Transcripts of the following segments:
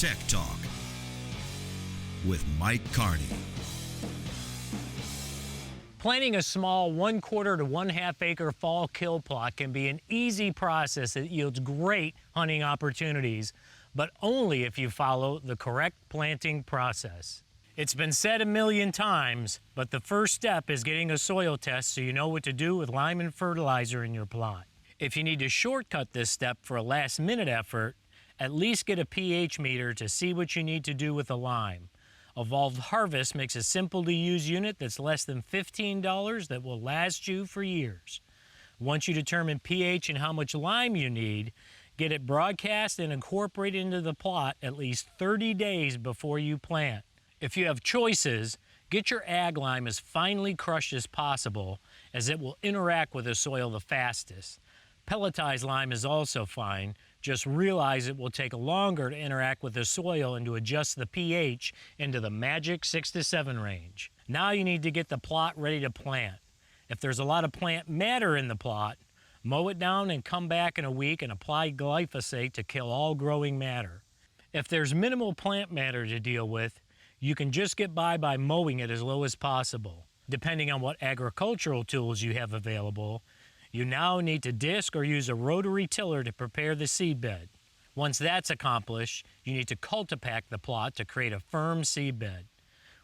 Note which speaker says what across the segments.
Speaker 1: Tech Talk with Mike Carney.
Speaker 2: Planting a small 1/4 to 1/2 acre fall kill plot can be an easy process that yields great hunting opportunities, but only if you follow the correct planting process. It's been said a million times, but the first step is getting a soil test so you know what to do with lime and fertilizer in your plot. If you need to shortcut this step for a last-minute effort, at least get a pH meter to see what you need to do with the lime. Evolved Harvest makes a simple-to-use unit that's less than $15 that will last you for years. Once you determine pH and how much lime you need, get it broadcast and incorporated into the plot at least 30 days before you plant. If you have choices, get your ag lime as finely crushed as possible, as it will interact with the soil the fastest. Pelletized lime is also fine, just realize it will take longer to interact with the soil and to adjust the pH into the magic 6 to 7 range. Now you need to get the plot ready to plant. If there's a lot of plant matter in the plot, mow it down and come back in a week and apply glyphosate to kill all growing matter. If there's minimal plant matter to deal with, you can just get by mowing it as low as possible. Depending on what agricultural tools you have available, you now need to disc or use a rotary tiller to prepare the seedbed. Once that's accomplished, you need to cultipack the plot to create a firm seedbed.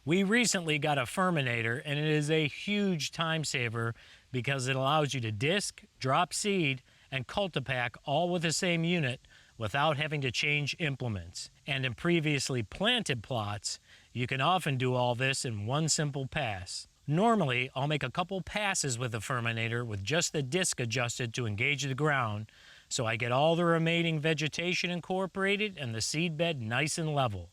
Speaker 2: We recently got a ferminator, and it is a huge time saver because it allows you to disc, drop seed, and cultipack all with the same unit without having to change implements. And in previously planted plots, you can often do all this in one simple pass. Normally, I'll make a couple passes with the ferminator with just the disc adjusted to engage the ground, so I get all the remaining vegetation incorporated and the seed bed nice and level.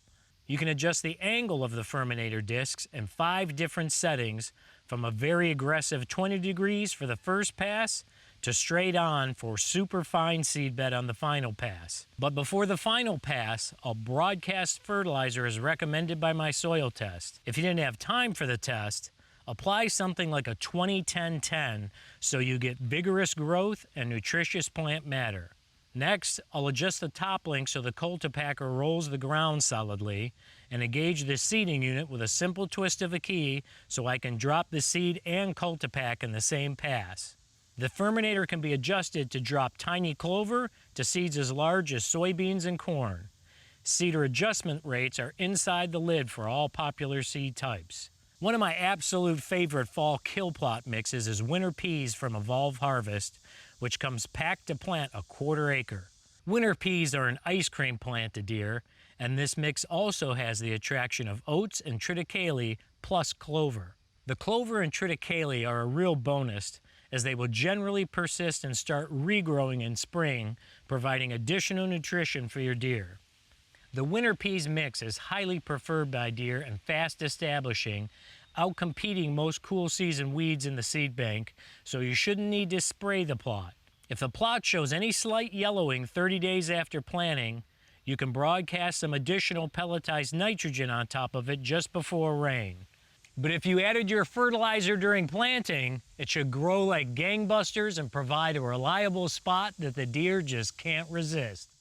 Speaker 2: You can adjust the angle of the ferminator discs in 5 different settings, from a very aggressive 20 degrees for the first pass to straight on for super fine seed bed on the final pass. But before the final pass, I'll broadcast fertilizer as recommended by my soil test. If you didn't have time for the test, apply something like a 20-10-10 so you get vigorous growth and nutritious plant matter. Next, I'll adjust the top link so the cultipacker rolls the ground solidly, and engage the seeding unit with a simple twist of a key so I can drop the seed and cultipack in the same pass. The ferminator can be adjusted to drop tiny clover to seeds as large as soybeans and corn. Seeder adjustment rates are inside the lid for all popular seed types. One of my absolute favorite fall kill plot mixes is winter peas from Evolved Harvest, which comes packed to plant a 1/4 acre. Winter peas are an ice cream plant to deer, and this mix also has the attraction of oats and triticale plus clover. The clover and triticale are a real bonus, as they will generally persist and start regrowing in spring, providing additional nutrition for your deer. The winter peas mix is highly preferred by deer and fast establishing, outcompeting most cool season weeds in the seed bank, so you shouldn't need to spray the plot. If the plot shows any slight yellowing 30 days after planting, you can broadcast some additional pelletized nitrogen on top of it just before rain. But if you added your fertilizer during planting, it should grow like gangbusters and provide a reliable spot that the deer just can't resist.